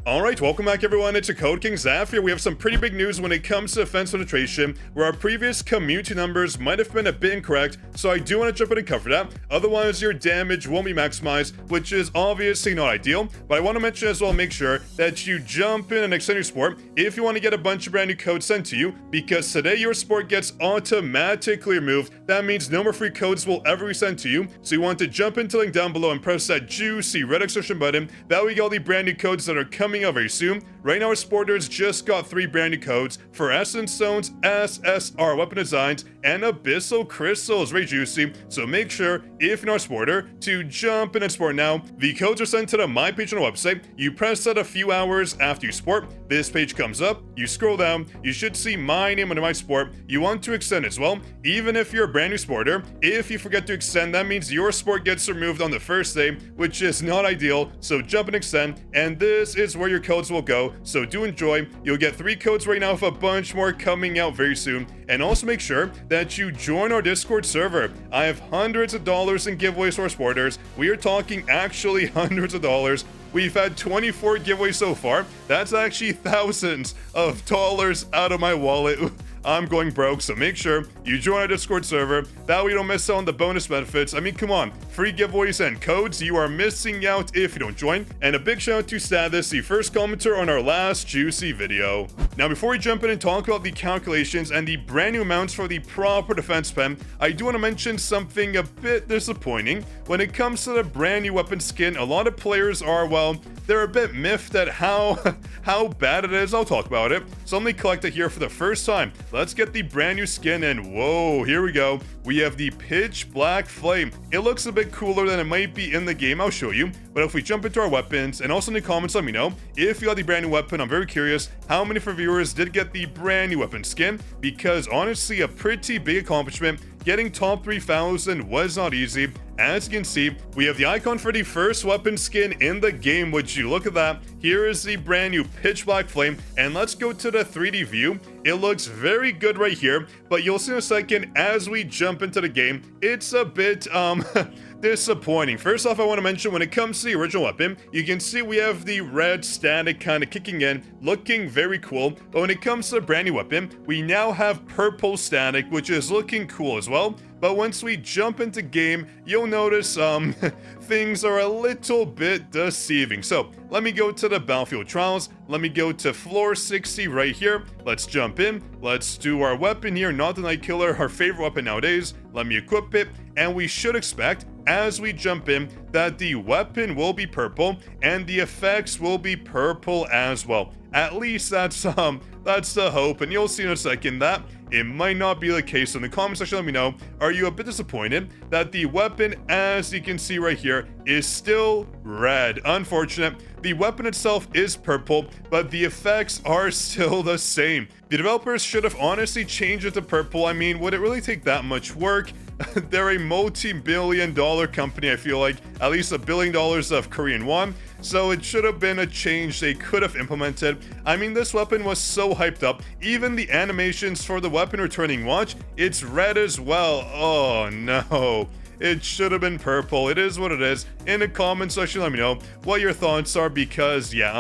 Alright, welcome back everyone, it's your Code King Zaf here. We have some pretty big news when it comes to defense penetration, where our previous community numbers might have been a bit incorrect, so I do want to jump in and cover that. Otherwise, your damage won't be maximized, which is obviously not ideal, but I want to mention as well, make sure that you jump in and extend your sport if you want to get a bunch of brand new codes sent to you, because today your sport gets automatically removed. That means no more free codes will ever be sent to you, so you want to jump into the link down below and press that juicy red exclamation button. That way you get all the brand new codes that are coming out very soon. Right now our sporters just got 3 brand new codes for Essence Stones, SSR weapon designs, and Abyssal Crystals. Very juicy, so make sure, if you're not a sporter, to jump in and sport now. The codes are sent to the My page on the website. You press that a few hours after you sport. This page comes up, you scroll down, you should see my name under my sport. You want to extend as well, even if you're a brand new sporter. If you forget to extend, that means your sport gets removed on the first day, which is not ideal, so jump and extend, and this is where your codes will go, so do enjoy. You'll get 3 codes right now with a bunch more coming out very soon, and also make sure that you join our Discord server. I have hundreds of dollars in giveaways for our sporters. We are talking actually hundreds of dollars. We've had 24 giveaways so far. That's actually thousands of dollars out of my wallet. I'm going broke, so make sure you join our Discord server. That way you don't miss out on the bonus benefits. I mean, come on, free giveaways and codes. You are missing out if you don't join. And a big shout out to Status, the first commenter on our last juicy video. Now, before we jump in and talk about the calculations and the brand new amounts for the proper defense pen, I do want to mention something a bit disappointing. When it comes to the brand new weapon skin, a lot of players are, well, they're a bit miffed at how bad it is. I'll talk about it. So let me collect it here for the first time. Let's get the brand new skin, and whoa, here we go. We have the Pitch Black Flame. It looks a bit cooler than it might be in the game. I'll show you. But if we jump into our weapons, and also in the comments, let me know if you got the brand new weapon. I'm very curious how many of our viewers did get the brand new weapon skin, because honestly, a pretty big accomplishment. Getting top 3,000 was not easy. As you can see, we have the icon for the first weapon skin in the game. Would you look at that? Here is the brand new Pitch Black Flame, and let's go to the 3D view. It looks very good right here, but you'll see in a second as we jump into the game, it's a bit, disappointing. First off, I want to mention when it comes to the original weapon, you can see we have the red static kind of kicking in, looking very cool. But when it comes to the brand new weapon, we now have purple static, which is looking cool as well. But once we jump into game, you'll notice things are a little bit deceiving. So let me go to the Battlefield Trials. Let me go to floor 60 right here. Let's jump in. Let's do our weapon here, not the Night Killer, our favorite weapon nowadays. Let me equip it, and we should expect, as we jump in, that the weapon will be purple and the effects will be purple as well. At least that's the hope, and you'll see in a second that it might not be the case. So in the comment section, let me know, are you a bit disappointed that the weapon, as you can see right here, is still red? Unfortunate. The weapon itself is purple, but the effects are still the same. The developers should have honestly changed it to purple. I mean, would it really take that much work? They're a multi-billion-dollar company, I feel like, at least $1 billion of Korean won, so it should have been a change they could have implemented. I mean, this weapon was so hyped up. Even the animations for the weapon returning watch, it's red as well. Oh no. It should have been purple. It is what it is. In the comment section, let me know what your thoughts are, because yeah,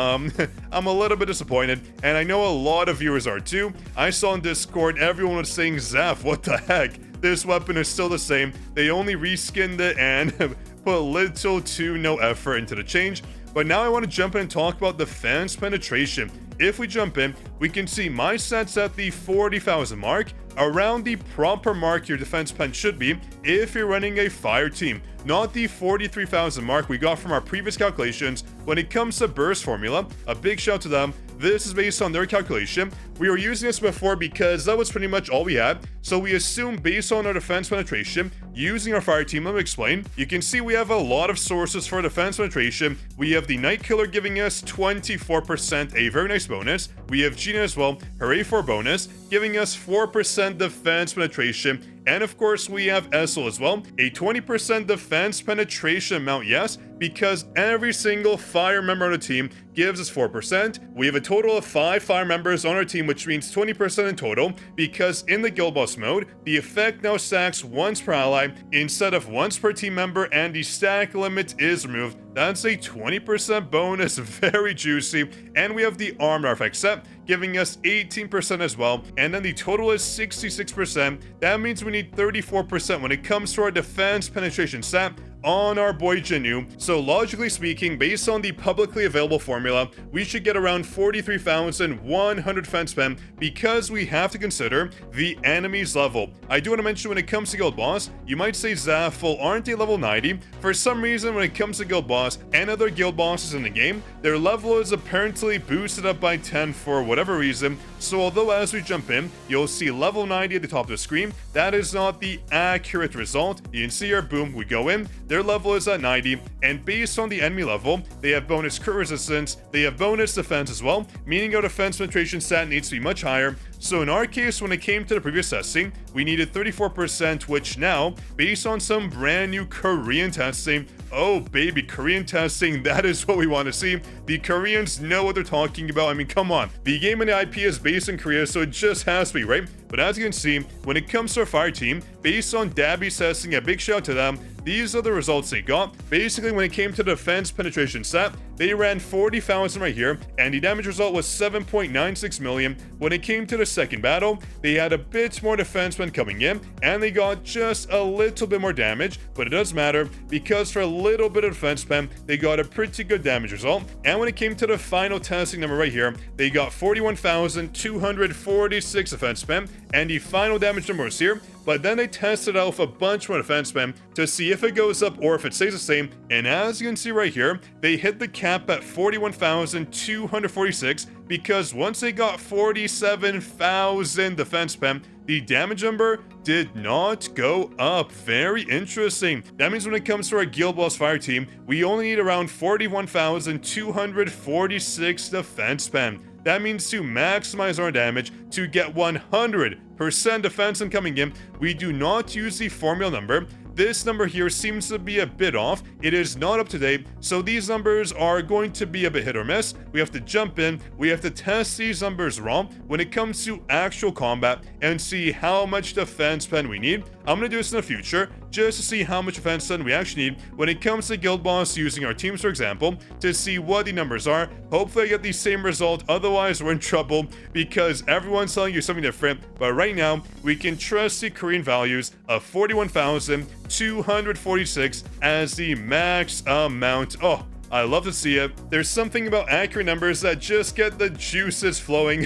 I'm a little bit disappointed, and I know a lot of viewers are too. I saw on Discord everyone was saying, Zaf, what the heck? This weapon is still the same. They only reskinned it and put little to no effort into the change. But now I want to jump in and talk about defense penetration. If we jump in, we can see my set's at the 40,000 mark, around the proper mark your defense pen should be if you're running a fire team, not the 43,000 mark we got from our previous calculations. When it comes to burst formula, a big shout to them. This is based on their calculation. We were using this before because that was pretty much all we had. So we assume based on our defense penetration, using our fire team. Let me explain. You can see we have a lot of sources for defense penetration. We have the Night Killer giving us 24%, a very nice bonus. We have Gina as well, her A4 bonus, giving us 4% defense penetration. And of course, we have Essel as well. A 20% defense penetration amount, yes, because every single fire member on the team gives us 4%. We have a total of 5 fire members on our team, which means 20% in total, because in the guild boss mode, the effect now stacks once per ally instead of once per team member, and the stack limit is removed. That's a 20% bonus, very juicy. And we have the armed artifact set, giving us 18% as well, and then the total is 66%. That means we need 34% when it comes to our defense penetration stat on our boy JINWOO. So logically speaking, based on the publicly available formula, we should get around 43,100 defense pen, because we have to consider the enemy's level. I do want to mention, when it comes to guild boss, you might say Zaffle aren't they level 90? For some reason, when it comes to guild boss and other guild bosses in the game, their level is apparently boosted up by 10 for whatever reason. So although as we jump in, you'll see level 90 at the top of the screen, that is not the accurate result. You can see here, boom, we go in, their level is at 90, and based on the enemy level, they have bonus crit resistance, they have bonus defense as well, meaning our defense penetration stat needs to be much higher. So in our case, when it came to the previous testing, we needed 34%, which now, based on some brand new Korean testing, oh baby, Korean testing, that is what we want to see. The Koreans know what they're talking about. I mean, come on. The game and the IP is based in Korea, so it just has to be, right? But as you can see, when it comes to our fire team, based on Dabby's testing, a big shout out to them, these are the results they got. Basically, when it came to the defense penetration stat, they ran 40,000 right here, and the damage result was 7.96 million. When it came to the second battle, they had a bit more defense when coming in, and they got just a little bit more damage, but it does matter, because for a little bit of defense spam, they got a pretty good damage result. And when it came to the final testing number right here, they got 41,246 defense spam, and the final damage number was here. But then they tested out with a bunch more defense spam to see if it goes up or if it stays the same. And as you can see right here, they hit the cap at 41,246, because once they got 47,000 defense spam, the damage number did not go up. Very interesting. That means when it comes to our guild boss fire team, we only need around 41,246 defense spam. That means to maximize our damage, to get 100% defense incoming in, we do not use the formula number. This number here seems to be a bit off. It is not up to date, so these numbers are going to be a bit hit or miss. We have to jump in, we have to test these numbers wrong when it comes to actual combat and see how much defense pen we need. I'm going to do this in the future, just to see how much defense pen we actually need when it comes to guild boss using our teams, for example, to see what the numbers are. Hopefully I get the same result, otherwise we're in trouble, because everyone's telling you something different. But right now, we can trust the Korean values of 41,246 as the max amount. Oh, I love to see it. There's something about accurate numbers that just get the juices flowing.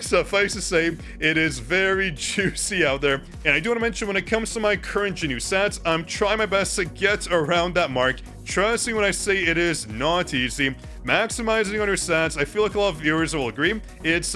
Suffice to say, it is very juicy out there. And I do want to mention, when it comes to my current JINWOO stats, I'm trying my best to get around that mark. Trust me when I say it is not easy. Maximizing on your stats, I feel like a lot of viewers will agree, it's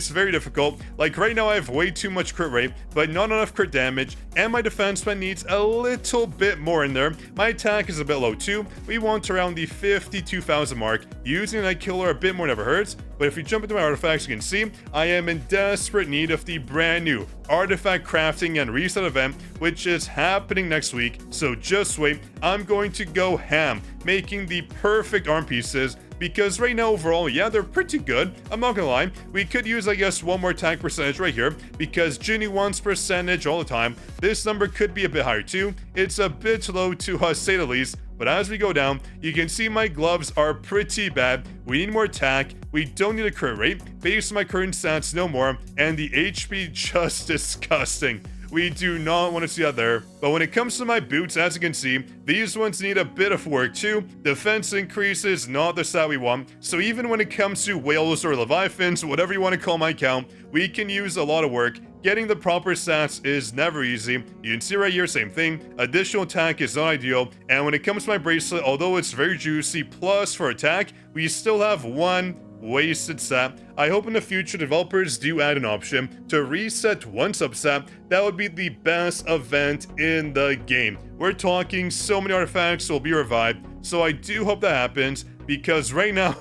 very difficult. Like right now I have way too much crit rate, but not enough crit damage, and my defense spend needs a little bit more in there. My attack is a bit low too. We want around the 52,000 mark. Using Night Killer a bit more never hurts, but if you jump into my artifacts, you can see I am in desperate need of the brand new artifact crafting and reset event, which is happening next week. So just wait, I'm going to go ham making the perfect arm pieces, because right now overall, yeah, they're pretty good. I'm not gonna lie, we could use, I guess, one more attack percentage right here, because JINWOO wants percentage all the time. This number could be a bit higher too. It's a bit low to say the least. But as we go down, you can see my gloves are pretty bad. We need more attack. We don't need a crit rate. Based on my current stats, no more. And the HP, just disgusting. We do not want to see that there. But when it comes to my boots, as you can see, these ones need a bit of work too. Defense increase is not the stat we want. So even when it comes to whales or leviathans, whatever you want to call my account, we can use a lot of work. Getting the proper stats is never easy. You can see right here, same thing. Additional attack is not ideal. And when it comes to my bracelet, although it's very juicy, plus for attack, we still have one wasted stat. I hope in the future developers do add an option to reset one substat. That would be the best event in the game. We're talking so many artifacts will be revived, so I do hope that happens, because right now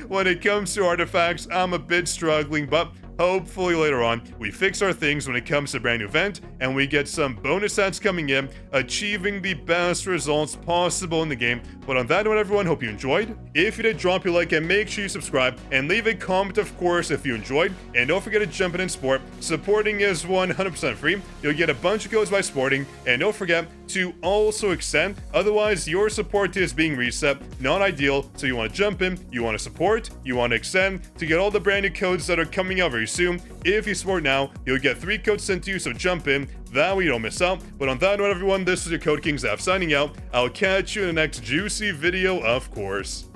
when it comes to artifacts, I'm a bit struggling, but hopefully later on, we fix our things when it comes to a brand new event, and we get some bonus stats coming in, achieving the best results possible in the game. But on that note, everyone, hope you enjoyed. If you did, drop your like and make sure you subscribe, and leave a comment, of course, if you enjoyed. And don't forget to jump in and support. Supporting is 100% free. You'll get a bunch of codes by supporting, and don't forget to also extend. Otherwise, your support is being reset. Not ideal. So you want to jump in, you want to support, you want to extend to get all the brand new codes that are coming out very soon. If you support now, you'll get 3 codes sent to you, so jump in. That way you don't miss out. But on that note, everyone, this is your Code King Zaf signing out. I'll catch you in the next juicy video, of course.